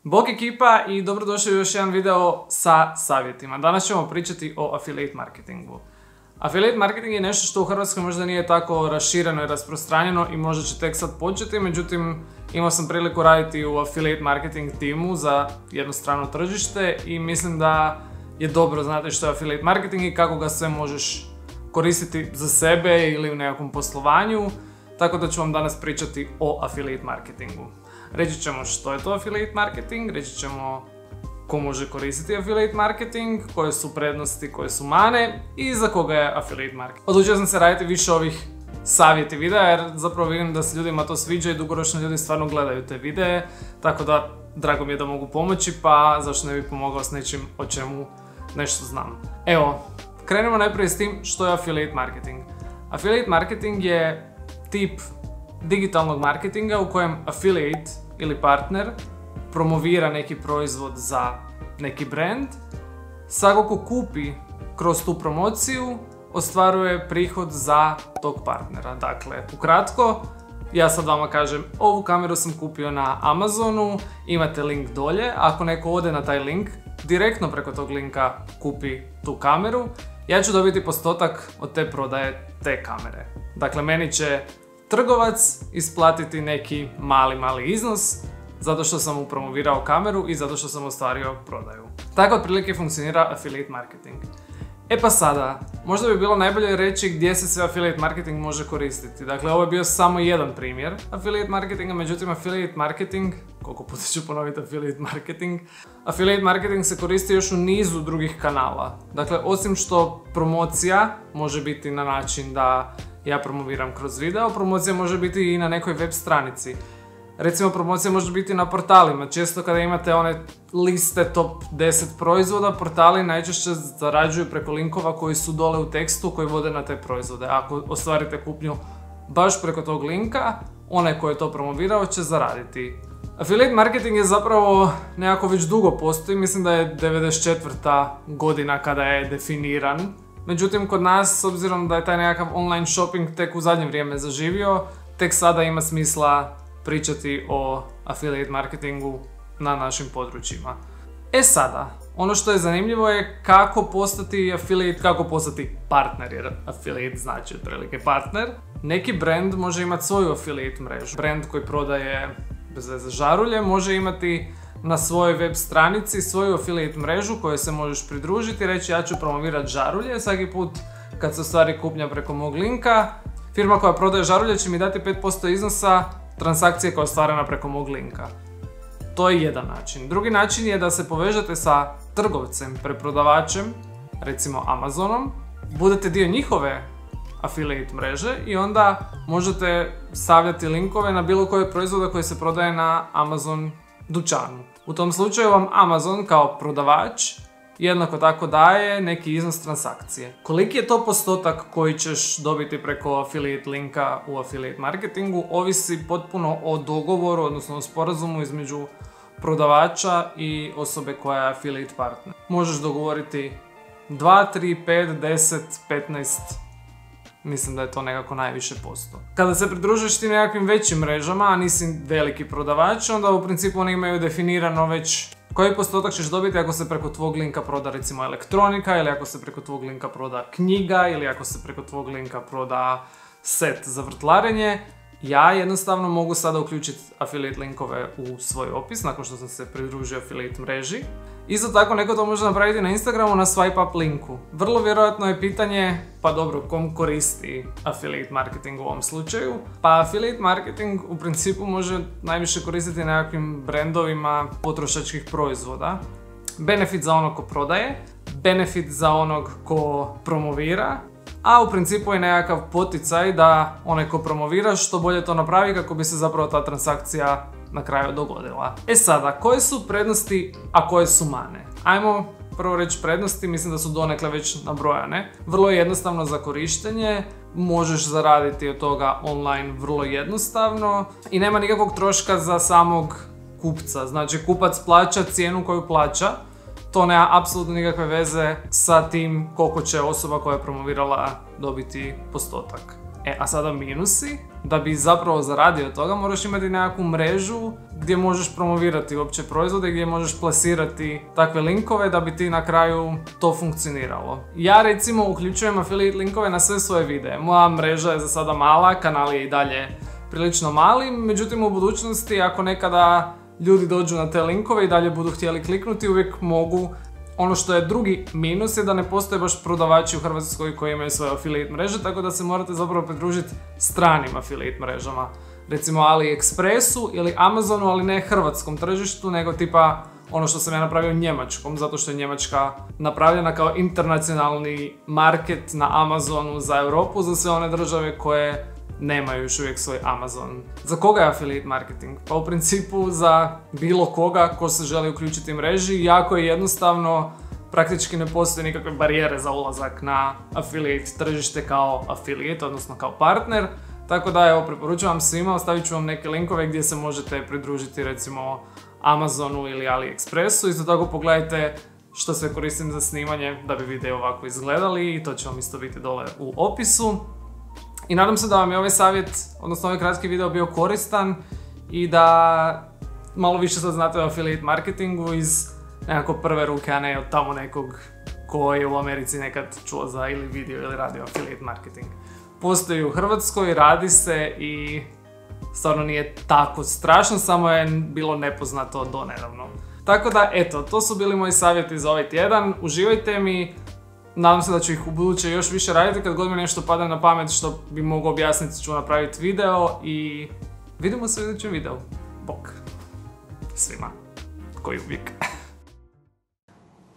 Bok ekipa i dobrodošli u još jedan video sa savjetima. Danas ćemo pričati o affiliate marketingu. Affiliate marketing je nešto što u Hrvatskoj možda nije tako rašireno i rasprostranjeno i možda će tek sad početi, međutim imao sam priliku raditi u affiliate marketing timu za jedno strano tržište i mislim da je dobro znati što je affiliate marketing i kako ga sve možeš koristiti za sebe ili u nekakvom poslovanju, tako da ću vam danas pričati o affiliate marketingu. Reći ćemo što je to affiliate marketing, reći ćemo ko može koristiti affiliate marketing, koje su prednosti, koje su mane i za koga je affiliate marketing. Odlučio sam se raditi više ovih savjeti videa jer zapravo vidim da se ljudima to sviđa i dugoročno ljudi stvarno gledaju te videe, tako da drago mi je da mogu pomoći, pa zašto ne bi pomogao s nečim o čemu nešto znam. Evo, krenemo najprije s tim što je affiliate marketing. Affiliate marketing je tip digitalnog marketinga u kojem affiliate ili partner promovira neki proizvod za neki brand. Svako ko kupi kroz tu promociju ostvaruje prihod za tog partnera. Dakle, ukratko, ja sad vama kažem ovu kameru sam kupio na Amazonu, imate link dolje, ako neko ode na taj link, direktno preko tog linka kupi tu kameru, ja ću dobiti postotak od te prodaje te kamere. Dakle, meni će trgovac isplatiti neki mali iznos zato što sam mu promovirao kameru i zato što sam ostvario prodaju. Tako otprilike funkcionira affiliate marketing. E pa sada, možda bi bilo najbolje reći gdje se sve affiliate marketing može koristiti. Dakle, ovo je bio samo jedan primjer affiliate marketinga, međutim affiliate marketing, koliko puta ću ponoviti affiliate marketing se koristi još u nizu drugih kanala. Dakle, osim što promocija može biti na način da ja promoviram kroz video, promocija može biti i na nekoj web stranici. Recimo, promocija može biti na portalima. Često kada imate one liste top 10 proizvoda, portali najčešće zarađuju preko linkova koji su dole u tekstu koji vode na te proizvode. Ako ostvarite kupnju baš preko tog linka, onaj koji je to promovirao će zaraditi. Affiliate marketing je zapravo nekako već dugo postoji, mislim da je 94. godina kada je definiran. Međutim, kod nas, s obzirom da je taj nekakav online shopping tek u zadnje vrijeme zaživio, tek sada ima smisla pričati o affiliate marketingu na našim područjima. E sada, ono što je zanimljivo je kako postati affiliate, kako postati partner, jer affiliate znači otprilike partner. Neki brand može imati svoju affiliate mrežu. Brand koji prodaje bez veze žarulje može imati na svojoj web stranici svoju affiliate mrežu kojoj se možeš pridružiti i reći ja ću promovirati žarulje. Svaki put kad se ostvari kupnja preko mog linka, firma koja prodaje žarulje će mi dati 5% iznosa transakcije koja je ostvarena preko mog linka. To je jedan način. Drugi način je da se povežete sa trgovcem, preprodavačem, recimo Amazonom, budete dio njihove affiliate mreže i onda možete stavljati linkove na bilo koje proizvode koji se prodaje na Amazon dućanu. U tom slučaju vam Amazon kao prodavač jednako tako daje neki iznos transakcije. Koliki je to postotak koji ćeš dobiti preko affiliate linka u affiliate marketingu ovisi potpuno o dogovoru, odnosno o sporazumu između prodavača i osobe koja je affiliate partner. Možeš dogovoriti 2, 3, 5, 10, 15, mislim da je to nekako najviše posto. Kada se pridružiš ti nekakvim većim mrežama, a nisi veliki prodavač, onda u principu oni imaju definirano već koji postotak ćeš dobiti ako se preko tvog linka proda recimo elektronika, ili ako se preko tvog linka proda knjiga, ili ako se preko tvog linka proda set za vrtlarenje. Ja jednostavno mogu sada uključiti affiliate linkove u svoj opis nakon što sam se pridružio affiliate mreži. Isto tako neko to može napraviti na Instagramu na swipe up linku. Vrlo vjerojatno je pitanje, pa dobro, kom koristi affiliate marketing u ovom slučaju? Pa affiliate marketing u principu može najviše koristiti nekakvim brandovima potrošačkih proizvoda. Benefit za onog ko prodaje, benefit za onog ko promovira, a u principu je nekakav poticaj da onaj ko promovira što bolje to napravi kako bi se zapravo ta transakcija na kraju dogodila. E sada, koje su prednosti, a koje su mane? Ajmo prvo reći prednosti, mislim da su donekle već nabrojane. Vrlo je jednostavno za korištenje, možeš zaraditi od toga online vrlo jednostavno i nema nikakvog troška za samog kupca. Znači, kupac plaća cijenu koju plaća. To nema apsolutno nikakve veze sa tim koliko će osoba koja je promovirala dobiti postotak. A sada minusi. da bi zapravo zaradio od toga, moraš imati nekakvu mrežu gdje možeš promovirati uopće proizvode, gdje možeš plasirati takve linkove da bi ti na kraju to funkcioniralo. Ja recimo uključujem affiliate linkove na sve svoje videe. Moja mreža je za sada mala, kanal je i dalje prilično mali, međutim u budućnosti ako nekada ljudi dođu na te linkove i dalje budu htjeli kliknuti, uvijek mogu. Ono što je drugi minus je da ne postoje baš prodavači u Hrvatskoj koji imaju svoje affiliate mreže, tako da se morate zapravo pridružiti stranim affiliate mrežama. Recimo AliExpressu ili Amazonu, ali ne hrvatskom tržištu, nego tipa ono što sam ja napravio njemačkom, zato što je Njemačka napravljena kao internacionalni market na Amazonu za Europu, za sve one države koje nemaju još uvijek svoj Amazon. Za koga je affiliate marketing? Pa u principu za bilo koga ko se želi uključiti u mreži. Jako je jednostavno, praktički ne postoje nikakve barijere za ulazak na affiliate tržište kao affiliate, odnosno kao partner. Tako da evo, preporučujem svima, ostavit ću vam neke linkove gdje se možete pridružiti recimo Amazonu ili AliExpressu. Isto tako pogledajte što sve koristim za snimanje da bi video ovako izgledali i to će vam isto biti dole u opisu. I nadam se da vam je ovaj savjet, odnosno ovaj kratki video bio koristan i da malo više sad znate o affiliate marketingu iz nekako prve ruke, a ne od tamo nekog ko je u Americi nekad čuo za ili vidio ili radio affiliate marketing. Postoji u Hrvatskoj, radi se i stvarno nije tako strašno, samo je bilo nepoznato do nedavno. Tako da eto, to su bili moji savjeti za ovaj tjedan, uživajte mi. Nadam se da ću ih u buduće još više raditi, kad god mi nešto pada na pamet što bi mogao objasniti ću napraviti video i vidimo se u idućem videu. Bok. Svima. Koji uvijek.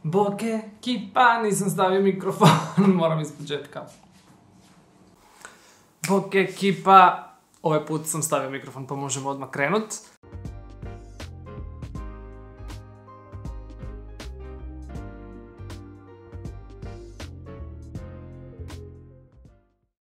Bok ekipa, nisam stavio mikrofon, moram iz početka. Bok ekipa, ovaj put sam stavio mikrofon pa možemo odmah krenut.